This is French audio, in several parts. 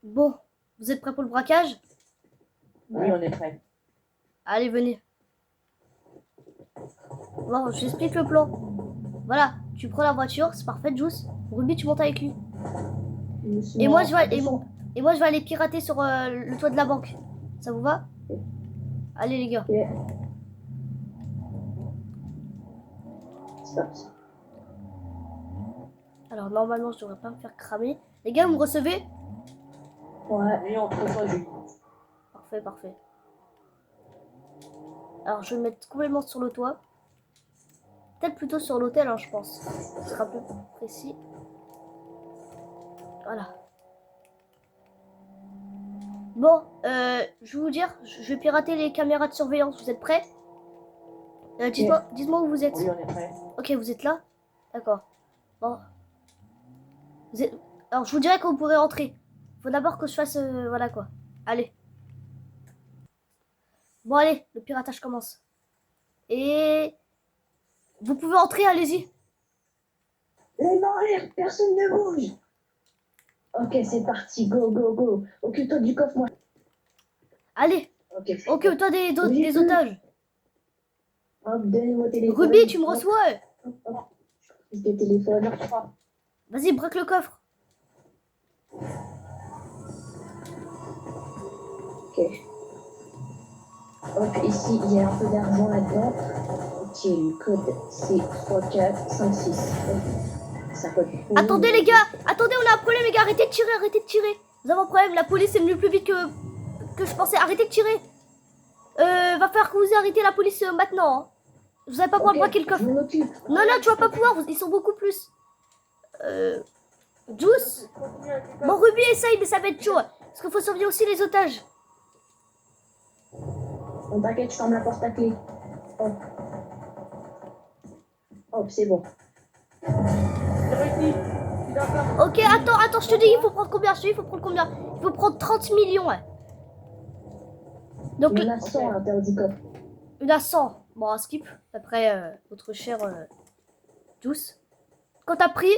Bon, vous êtes prêts pour le braquage? Oui, on est prêt. Allez, venez. Bon, j'explique le plan. Voilà, tu prends la voiture, c'est parfait, Juice. Ruby, tu montes avec lui. Et moi, je vais aller pirater sur le toit de la banque. Ça vous va? Allez, les gars. Ok. Stop. Alors, normalement, je devrais pas me faire cramer. Les gars, vous me recevez? Ouais. Oui, on te reçoit, Jules. Parfait, parfait. Alors, je vais me mettre complètement sur le toit. Peut-être plutôt sur l'hôtel, hein, je pense. Ce sera plus précis. Voilà. Bon, je vais vous dire, je vais pirater les caméras de surveillance. Vous êtes prêts? Dites-moi où vous êtes. Oui, on est prêt. Ok, vous êtes là? D'accord. Bon. Êtes... Alors, je vous dirai quand vous pourrez entrer. Faut d'abord que je fasse... voilà quoi. Allez. Bon, allez, le piratage commence. Et... Vous pouvez entrer, allez-y. Les mains en l'air, personne ne bouge. Ok, c'est parti, go, go, go. Occupe-toi du coffre, moi. Allez. Ok. Occupe-toi des otages. Hop, donnez-moi le téléphone. Ruby, tu me reçois? Hop, hop. Je prise de téléphone. Vas-y, braque le coffre. Ok. Hop, ici, il y a un peu d'argent là-dedans. Ok, le code, c'est 3456. Ça code. Attendez, les gars. Attendez, on a un problème, les gars. Arrêtez de tirer, arrêtez de tirer. Nous avons un problème. La police est venue plus vite que je pensais. Arrêtez de tirer. Va falloir que vous arrêtez la police maintenant. Hein. Vous n'allez pas pouvoir braquer le coffre. Non, non, tu vas pas pouvoir. Ils sont beaucoup plus. Juice. Bon, Ruby essaye, mais ça va être chaud. Parce qu'il faut surveiller aussi les otages. On t'inquiète, je ferme la porte à clé. Hop. Hop, c'est bon. Ok, attends, je te dis, il faut prendre combien? Je te dis, il faut prendre combien? Il faut prendre 30 millions. Ouais. Donc, il y en a 100 à l'intérieur du coffre. Il y en a 100. Bon, un skip. D'après votre cher Juice. Quand t'as pris,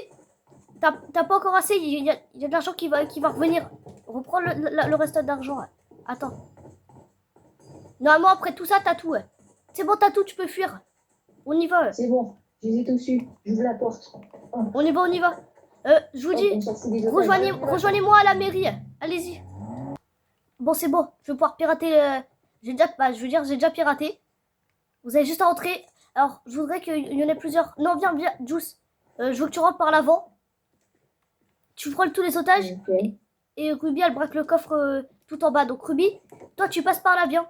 t'as pas encore assez. Il y a de l'argent qui va revenir. Reprends le reste d'argent. Ouais. Attends. Normalement, après tout ça, t'as tout. Ouais. C'est bon, t'as tout, tu peux fuir. On y va. Ouais. C'est bon, je les ai tous eus. J'ouvre la porte. Oh. On y va, on y va. Je vous dis, rejoignez-moi à la mairie. Allez-y. Bon, c'est bon. Je vais pouvoir pirater. J'ai déjà piraté. Vous avez juste à entrer. Alors, je voudrais qu'il y en ait plusieurs. Non, viens, Juice. Je veux que tu rentres par l'avant. Tu frôles tous les otages. Okay. Et Ruby, elle braque le coffre tout en bas. Donc, Ruby, toi, tu passes par là, viens.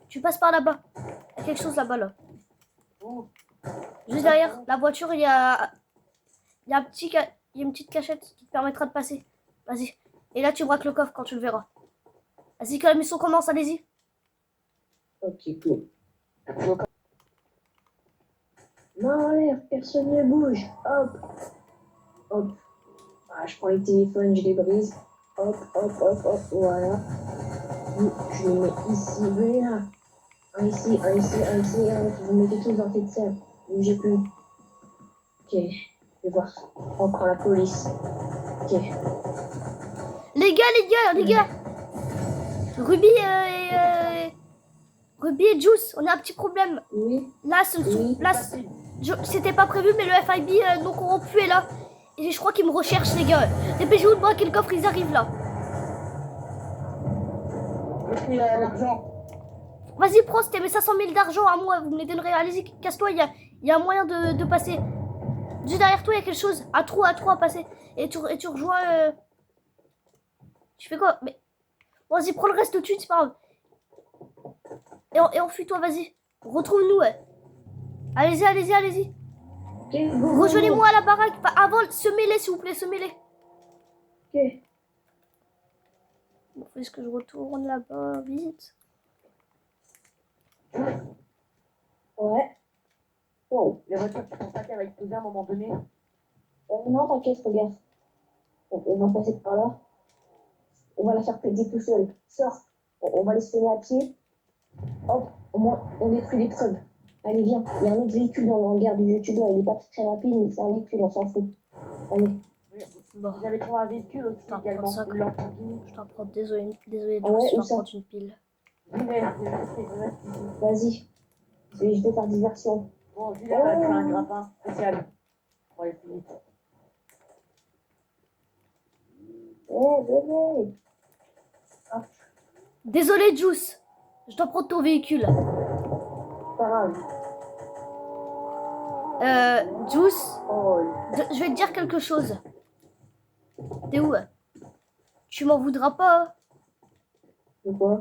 Tu passes par là-bas. Il y a quelque chose là-bas, là. Juste derrière la voiture, il y a une petite cachette qui te permettra de passer. Vas-y. Et là, tu braques le coffre quand tu le verras. Vas-y, que la mission commence, allez-y. Ok, cool. Non, en l'air, personne ne bouge. Hop. Hop. Ah, je prends les téléphones, je les brise. Hop, hop, hop, hop, voilà. Je les mets ici, venez là. Un ici, un ici, un ici, un autre. Vous mettez tous dans cette salle. Ne bougez plus. Ok, je vais voir. On prend la police. Ok. Les gars. Ruby Ruby et Juice, on a un petit problème. Oui. Là, c'était pas prévu, mais le FIB non corrompu est là. Et je crois qu'ils me recherchent, les gars. Dépêchez-vous de braquer le coffre, ils arrivent là. L'argent. Vas-y, prends, c'était mes 500 000 d'argent à moi, vous me les donnerez. Allez-y, casse-toi, il y a un moyen de passer. Juste derrière toi, il y a quelque chose. À trou à passer. Et tu rejoins. Tu fais quoi? Mais. Vas-y, prends le reste tout de suite, c'est pas grave. Et enfuis-toi, vas-y. Retrouve-nous, ouais. Allez-y. Okay, rejoignez-moi à la baraque. Avant, semez-les, s'il vous plaît, semez-les. Ok. Bon, est-ce que je retourne là-bas vite? Ouais. Wow. Les voitures qui sont passées avec Cousin à un moment donné. Non, t'inquiète, regarde. On va passer par là. On va la faire péter tout seul. Sors. On va les semer à pied. Hop, au moins, on détruit les preuves. Allez, viens. Il y a un autre véhicule dans le hangar du youtubeur. Il est pas très rapide, mais c'est un véhicule, on s'en fout. Allez. Bon, Vous avez trouvé un véhicule aussi T'en également. prends ça, Une Lamborghini. je dois prendre, désolé, Ah Jules, ouais, je où dois ça? prendre une pile. Venez, venez. Vas-y. Je vais faire diversion. Bon, Julien va faire un grappin spécial. Pour les filles. Venez. Ah, Désolé, Juice, je dois prendre ton véhicule. pas grave. Juice, Oh, je vais te dire quelque chose. T'es où? Tu m'en voudras pas, hein? de quoi?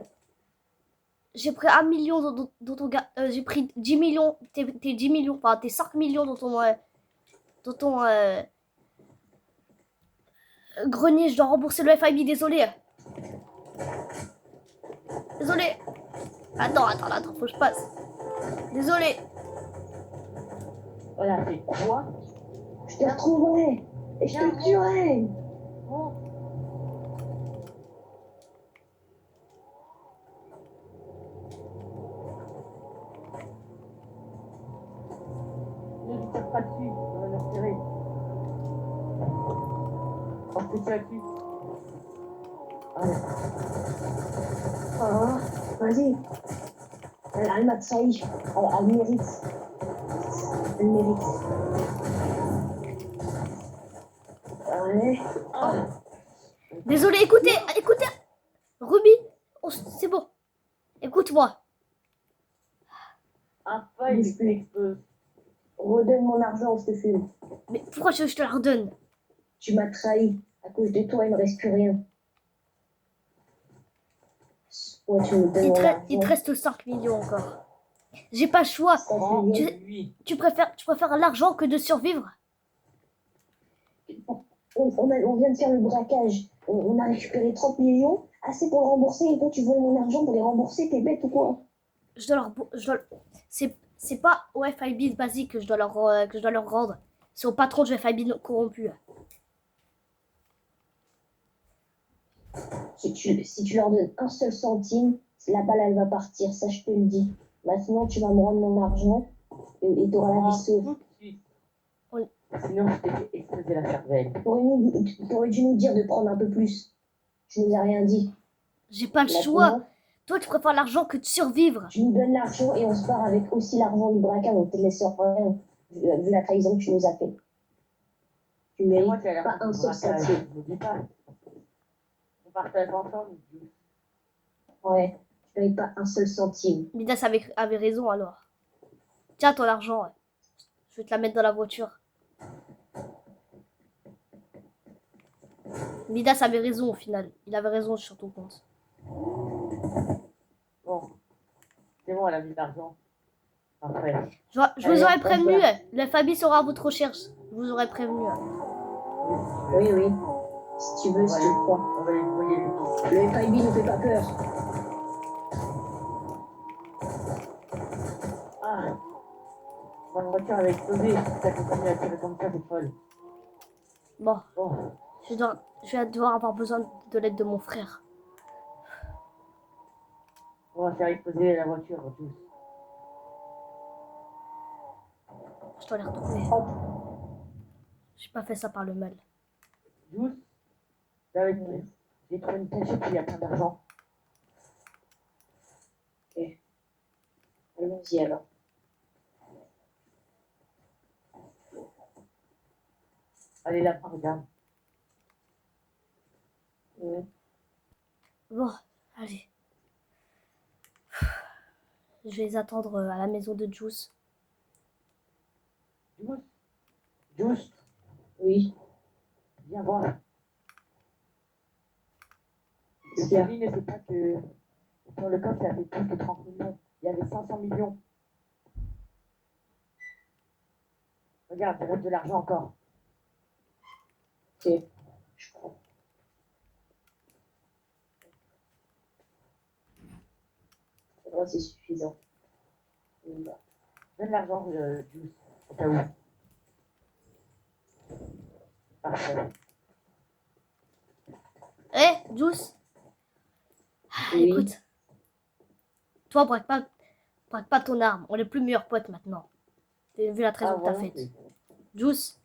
J'ai pris 1 million dans ton gars. J'ai pris 10 millions. Tes 10 millions, enfin tes 5 millions dans ton grenier. Je dois rembourser le FIB, désolé. Désolé. Attends, faut que je passe. Désolé. Voilà, c'est quoi? Je te retrouverai. Et je te tuerai. Oh. Ne lui tire pas dessus, on va le retirer. Portez-tu à qui? Allez. Ah, vas-y. Elle m'a trahi. Elle mérite. Elle mérite. Allez. Ah. Désolé, écoutez. Ruby, c'est bon. Écoute-moi. Un feuille Bouge plus. explose. Redonne mon argent, je te fume. Mais pourquoi je te la redonne? Tu m'as trahi. À cause de toi, il me reste plus rien. Ouais, tu me donnes mon argent. Il te reste 5 millions encore. J'ai pas le choix. 5 Oh, millions. lui. Tu préfères l'argent que de survivre? On vient de faire le braquage. On a récupéré 30 millions, assez pour le rembourser. Et toi, tu voles mon argent pour les rembourser. T'es bête ou quoi? C'est pas au FIB basique que je dois leur rendre. C'est au patron du FIB corrompu. Si tu leur donnes un seul centime, la balle, elle va partir. Ça, je te le dis. Maintenant, tu vas me rendre mon argent et t'auras la vie sauve. Tout de suite. Oui. Sinon, je t'ai fait exploser la cervelle. T'aurais dû nous dire de prendre un peu plus. Tu nous as rien dit. J'ai pas le Maintenant, choix. Toi, tu préfères l'argent que de survivre. tu nous donnes l'argent et on se part avec aussi l'argent du braquage. On te laisse rien, vu la trahison que tu nous as fait. Tu Et moi, mérites tu as l'air pas un seul braquage. centime. N'oublie pas. On partage ensemble. Ouais, tu mérites pas un seul centime. Midas avait raison alors. Tiens ton argent. Je vais te la mettre dans la voiture. Midas avait raison au final. Il avait raison sur ton compte. Bon. C'est bon, elle a mis de l'argent. Parfait. Je Allez, vous aurais on prévenu. va. Le FIB sera à votre recherche. Je vous aurais prévenu. Oui. Si tu veux, si tu le crois. On va les broyer les dos. Le FIB ne fait pas peur. Ah. Ma voiture avait explosé. Si ça continue à tirer comme ça, c'est folle. Bon, Bon. je vais devoir avoir besoin de l'aide de mon frère. On va faire exploser la voiture tous. Je dois les retrouver. Hop. J'ai pas fait ça par le mal. Douce. J'ai trouvé une cachette où il y a plein d'argent. Allons-y alors. Allez, là, regarde. Bon, allez. Je vais les attendre à la maison de Juice. Douce. Douce. Oui. Viens voir. Le Qu'est-ce qu'il y a? Kevin ne sait pas que sur le coffre, ça fait plus que 30 millions. Il y avait 500 millions. Regarde, il reste de l'argent encore. Ok, je crois. Moi, c'est suffisant. Donne l'argent, Juice, au cas où. Parfait. Juice. Oui. Écoute. Toi, braque pas ton arme. On est plus meilleurs potes maintenant. T'as vu la trahison que t'as voilà, faite. Juice,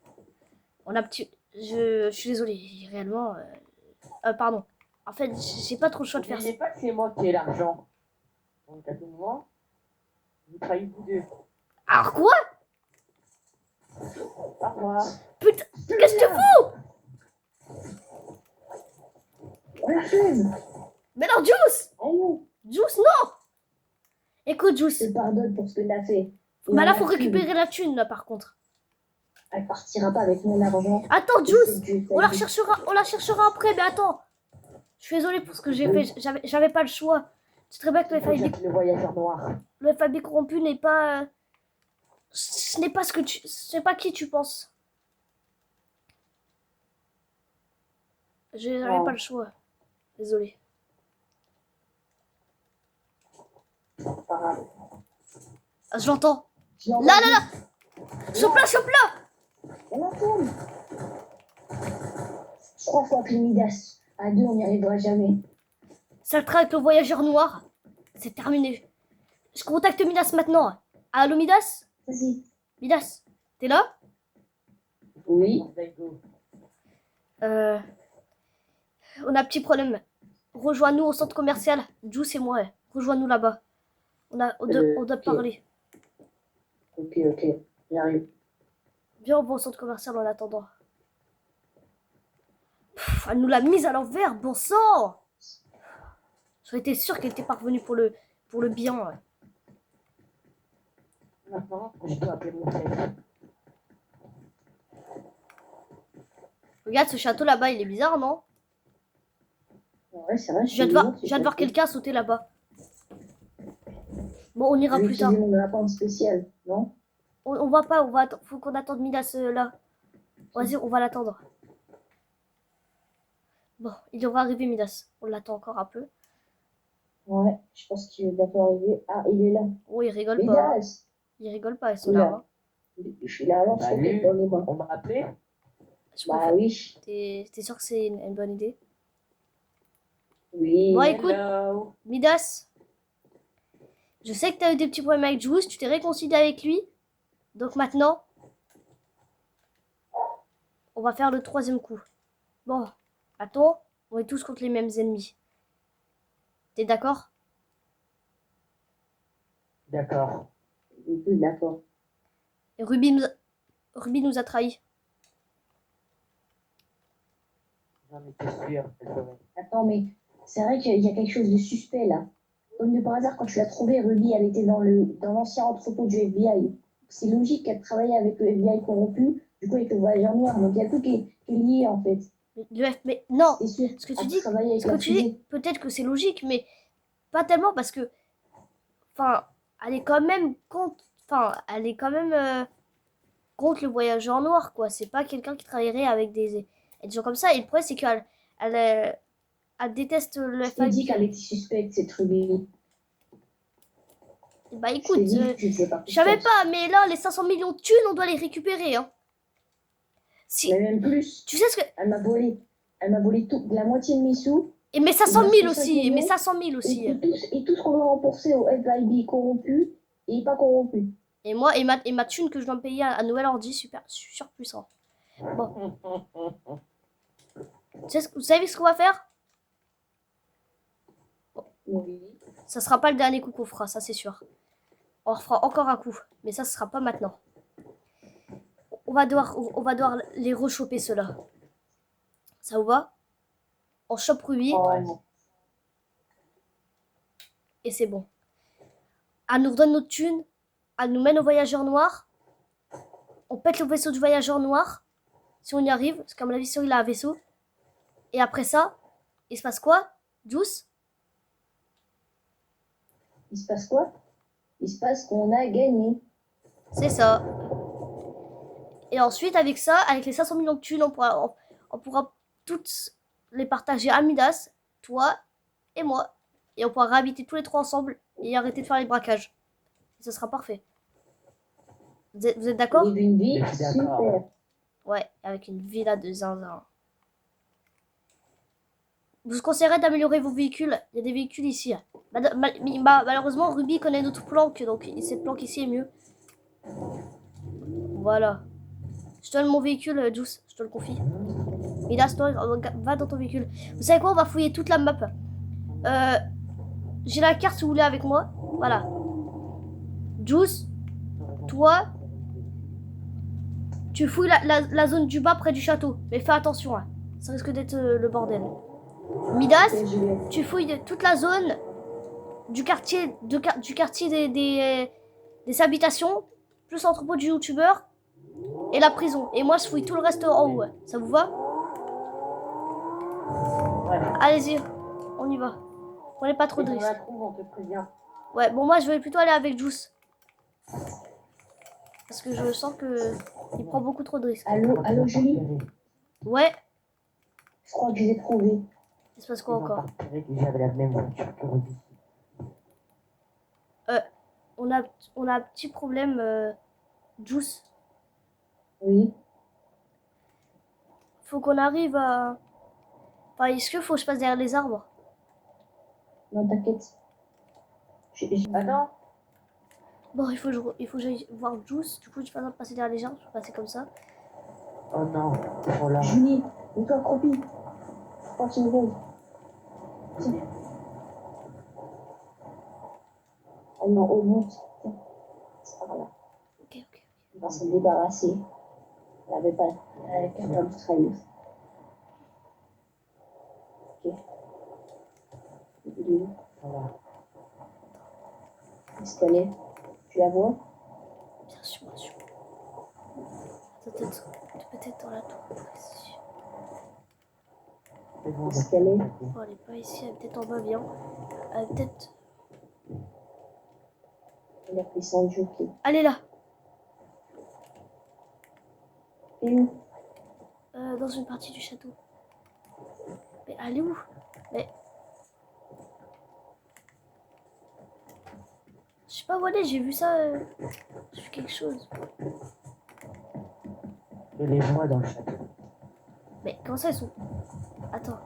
Je suis désolé, réellement. Pardon. En fait, j'ai pas trop le choix de faire ça. N'oubliez pas que c'est moi qui ai l'argent. Donc, à tout moment, vous trahissez vous deux. Alors quoi? Au revoir. Putain, qu'est-ce que tu fous? On la fume. Mais non, Juice! Allez, Juice, non! Écoute, je Juice. te pardonne pour ce que t'as fait. Et Bah on là, la faut fume. récupérer la thune, là, par contre. Elle partira pas avec mon argent. Attends, Et Juice! c'est du- On la recherchera après, mais attends. Je suis désolée pour ce que j'ai fait. J'avais pas le choix. C'est très bien que Le voyageur noir. le FAB corrompu n'est pas. Ce n'est pas ce que tu. Ce n'est pas qui tu penses. J'avais pas le choix. Désolée. Pas grave. Ah, je l'entends. Je l'envoie Là, là, vite. là! Chope-là! On la fume. 3 fois plus Midas. À 2, on n'y arrivera jamais. Ça le traque le voyageur noir. C'est terminé. Je contacte Midas maintenant. Allô, Midas? Vas-y. Midas, t'es là? Oui. On a un petit problème. Rejoins-nous au centre commercial. Juice et moi. Rejoins-nous là-bas. On doit ok. parler. Ok. J'arrive. Viens, on va au centre commercial en attendant. Pff, elle nous l'a mise à l'envers, bon sang! J'aurais été sûr qu'elle était parvenue pour le bien. Maintenant, je dois appeler mon chef. Regarde ce château là-bas, il est bizarre, non? Ouais, c'est vrai. Je viens de voir quelqu'un sauter là-bas. Bon, on ira plus tard. mon lapin spécial, non? On va pas, faut qu'on attende Midas là. Vas-y, on va l'attendre. Bon, il devrait arriver Midas. On l'attend encore un peu. Ouais, je pense qu'il va bientôt arriver. Ah, il est là. Oh, il rigole pas. Midas. Il rigole pas, ils sont Oula. là. Hein. Je suis là, alors Salut. dans les mains. On m'a appelé. Je Bah préfère- oui. T'es sûr que c'est une bonne idée? Oui. Bon, écoute, Hello. Midas, je sais que t'as eu des petits problèmes avec Juice, tu t'es réconcilié avec lui. Donc maintenant, on va faire le 3e coup. Bon, attends, on est tous contre les mêmes ennemis. T'es d'accord? D'accord. D'accord. Et Ruby nous a trahis. J'en étais sûr. Elle ferait. Attends, mais c'est vrai qu'il y a quelque chose de suspect là. Comme de par hasard, quand tu l'as trouvée, Ruby, elle était dans l'ancien entrepôt du FBI. C'est logique qu'elle travaillait avec le FBI corrompu, du coup avec le voyageur noir. Donc il y a tout qui est lié en fait. Mais non, C'est sûr. ce que tu Elle dis, travaillait avec ce que la tu dis, fusée. peut-être que c'est logique, mais pas tellement parce que, enfin, elle est quand même contre, contre le voyageur noir, quoi. C'est pas quelqu'un qui travaillerait avec des gens comme ça. Et le problème, c'est elle déteste le Je t'ai dit FBI. qu'elle était suspecte, cette Ruby. Bah Je écoute, t'ai dit que tu faisais pas je savais confiance. pas, mais là, les 500 millions de thunes, on doit les récupérer, hein. Si, Mais même plus. tu sais ce que... Elle m'a volé la moitié de mes sous. Et mes 500 000 Il aussi, reste et mes 5 500 000 aussi. Et tout ce qu'on doit rembourser au FIB corrompu et pas corrompu. Et moi, et ma thune que je dois me payer à Noël Ordi, super puissant. Bon, vous savez ce qu'on va faire? Oui. Ça sera pas le dernier coup qu'on fera, ça c'est sûr. On refera encore un coup, mais ça, ce sera pas maintenant. On va devoir les rechoper, ceux-là. Ça vous va? On chope Ruby, Oh, non. et c'est bon. Elle nous redonne notre thune, elle nous mène au voyageur noir. On pète le vaisseau du voyageur noir, si on y arrive, parce qu'à mon avis, il a un vaisseau. Et après ça, il se passe quoi, Juice? Il se passe quoi? Il se passe qu'on a gagné. C'est ça. Et ensuite, avec ça, avec les 500 millions de thunes, on pourra toutes les partager à Midas, toi et moi. Et on pourra réhabiter tous les 3 ensemble et arrêter de faire les braquages. Et ce sera parfait. Vous êtes d'accord? Vivre une vie Je suis d'accord. super. Ouais, avec une villa de zinzin. Je vous conseillerais d'améliorer vos véhicules. Il y a des véhicules ici. Malheureusement, Ruby connaît notre planque, donc cette planque ici est mieux. Voilà. Je te donne mon véhicule, Juice. Je te le confie. Midas, toi, va dans ton véhicule. Vous savez quoi? On va fouiller toute la map. J'ai la carte si vous voulez avec moi. Voilà. Juice, toi, tu fouilles la zone du bas près du château. Mais fais attention, hein. Ça risque d'être le bordel. Midas, Ok, je vais. tu fouilles toute la zone du quartier, du quartier des habitations, plus l'entrepôt du youtubeur et la prison. Et moi, je fouille tout le reste en haut. Ça vous va? Ouais. Allez-y, on y va. Prenez pas trop Et de on la risques. trouve, on te prévient. Ouais, bon, moi, je vais plutôt aller avec Juice. Parce que je sens que il prend beaucoup trop de risques. Allô, Julie? Ouais, Je crois que je l'ai trouvé. il se passe quoi encore? J'avais la même voiture que Ruby. On a un petit problème, Juice. Oui. Faut qu'on arrive à... Enfin, est-ce qu'il faut que je passe derrière les arbres? Non, t'inquiète. Attends. Bon, il faut que j'aille voir Juice. Du coup, je vais pas passer derrière les arbres, je vais passer comme ça. Oh non. Ils sont là. Julie, mets-toi accroupie. Je crois que tu me vois. Oh non, oh monte. C'est pas grave. Ok, ok. On va s'en débarrasser. Elle avait pas. Elle avait qu'à me trahir. Ok. Il est où? Voilà. Est-ce qu'elle est? Tu la vois? Bien sûr, bien sûr. Peut-être dans la tour. Ici. C'est bon, Est-ce qu'elle est? Oh, elle est pas ici, elle est peut-être en bas, bien. Elle est peut-être... Elle a pris son jockey. Elle est là. Et où? Dans une partie du château. Mais elle est où? Mais... Je sais pas où elle est, j'ai vu ça... J'ai vu quelque chose. Je les vois dans le château. Mais comment ça, elles sont... Attends.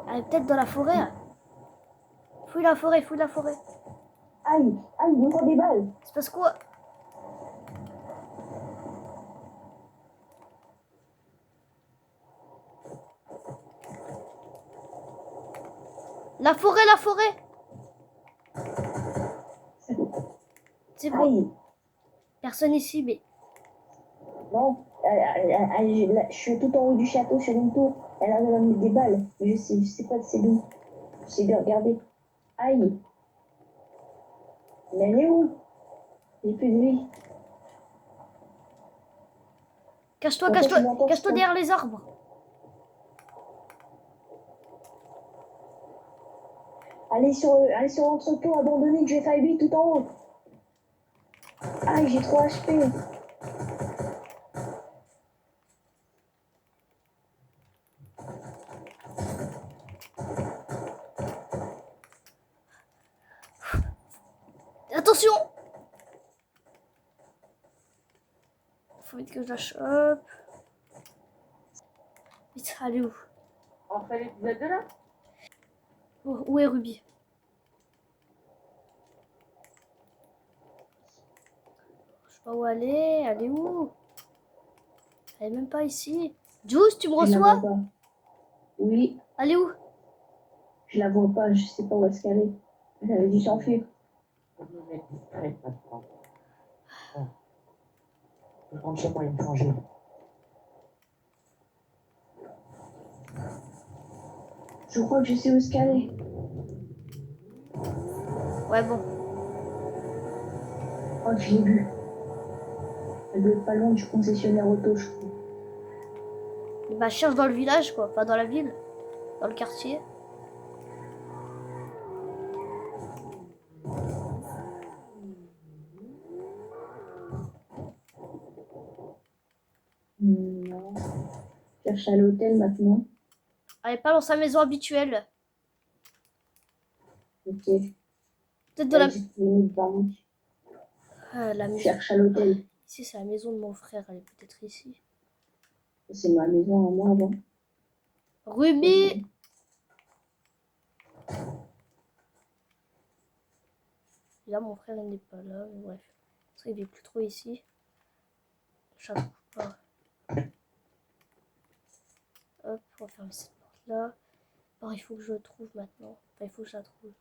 Elle est peut-être dans la forêt. Hein. Fouille la forêt, fouille la forêt. Aïe, aïe, il me prend des balles. C'est parce quoi? La forêt, la forêt. C'est bon. Aïe, Personne ici, mais... non. Je suis tout en haut du château sur une tour. Elle arrive à me mettre des balles. Mais je sais pas de c'est d'où. J'essaie de regarder. Aïe. Mais elle est où? J'ai plus de vie. Cache-toi, Attends, cache-toi, tu m'entends, cache-toi je derrière les arbres. Allez sur l'entrepôt abandonné de G5B tout en haut. Aïe, j'ai 3 HP. Attention! Faut vite que je la chope. Vite, allez où? On fait l'épisode de là? Où est Ruby? Je sais pas où elle est. Elle est où? Elle est même pas ici. Juice, tu me Je la reçois? vois pas. Oui, Elle est où? je la vois pas. Je sais pas où est-ce qu'elle est. Elle avait dû s'enfuir. On va nous mettre discrète maintenant. Bon. Je rentre chez moi, il me changer. Je crois que je sais où est-ce qu'elle est. Ouais, bon. Oh, je l'ai vue. Elle doit être pas loin du concessionnaire auto, je crois. Bah, cherche dans le village, quoi. Pas dans la ville. Dans le quartier. Non. Cherche à l'hôtel maintenant. Elle est pas dans sa maison habituelle. Ok. Peut-être dans la... J'ai trouvé une autre banque. la maison. Cherche à l'hôtel. Ici, c'est la maison de mon frère. Elle est peut-être ici. C'est ma maison à moi avant. Ruby! Là, mon frère, il n'est pas là. Mais bref. Ça, il est plus trop ici. Je trouve pas. Hop, on va fermer cette porte-là. Alors, il faut que je le trouve maintenant. Enfin, il faut que je la trouve.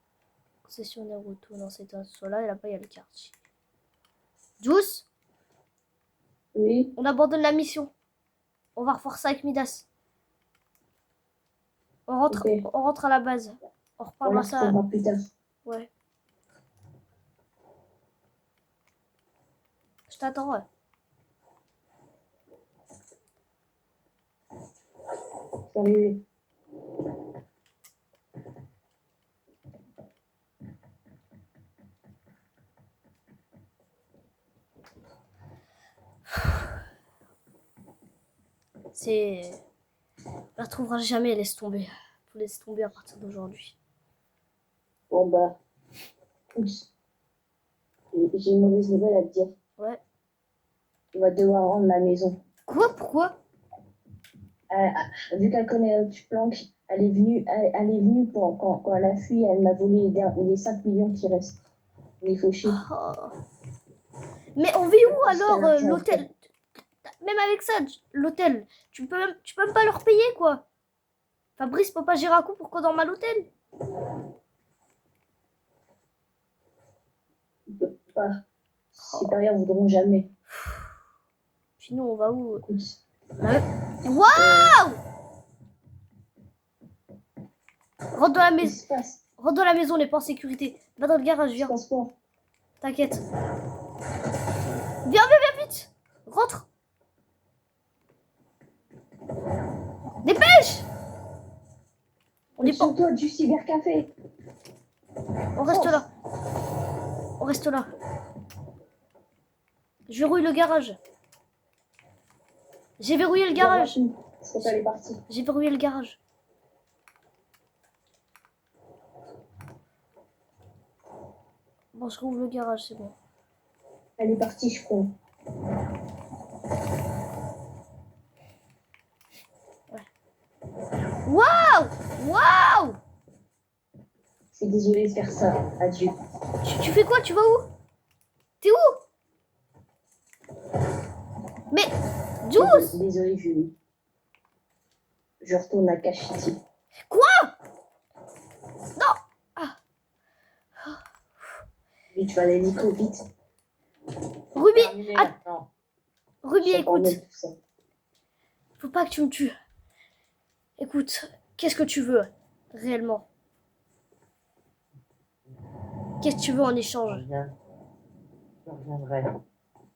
Concessionnaire auto, non, c'est un soit là et là-bas, il y a le quartier. Juice, Oui. on abandonne la mission. On va refaire ça avec Midas. Ok. On rentre à la base. On On reparlera la ça. retrouvera plus tard. Ouais. Je t'attends, ouais. Salut. C'est... On la retrouvera jamais, laisse tomber. Faut laisser tomber à partir d'aujourd'hui. Bon bah, écoute, j'ai une mauvaise nouvelle à te dire. Ouais. On va devoir rendre la maison. Quoi? Pourquoi? Vu qu'elle connaît notre planque, elle est venue quand elle a fui, elle m'a volé les 5 millions qui restent. Mais il faut chier. Oh. Mais on vit où Parce alors qu'elle a l'hôtel? Même avec ça, l'hôtel, tu peux même pas leur payer quoi. Fabrice peut pas gérer un coup pour qu'on dorme à l'hôtel. Pas. Supérieurs voudront jamais. Sinon on va où? Écoute. Waouh! Rentre dans la Qu'est-ce qui maison. se passe? Rentre dans la maison, on n'est pas en sécurité. Va dans le garage, viens. Qu'est-ce qui se passe? T'inquiète. Viens vite. Rentre. Dépêche. On est pas... Sur toi du cybercafé. On reste là. On reste là. Je verrouille le garage. J'ai verrouillé le garage. C'est pas les parties. J'ai verrouillé le garage. Bon, je rouvre le garage, c'est bon. Elle est partie, je crois. Waouh! Waouh! Je suis désolée de faire ça. Adieu. Tu fais quoi? Tu vas où? T'es où? Mais... Juice! Désolée, Julie. Je retourne à Cache City. Quoi? Non! Vite, tu vas aller Nico, vite. Ruby! Terminé Ah, maintenant. Ruby, Ça écoute. permet tout ça. Faut pas que tu me tues. Écoute, qu'est-ce que tu veux? Réellement? Qu'est-ce que tu veux en Je échange? reviens. Je reviendrai.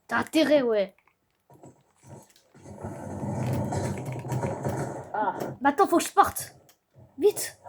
T'as intérêt, ouais. Ah, Maintenant, faut que je parte. Vite.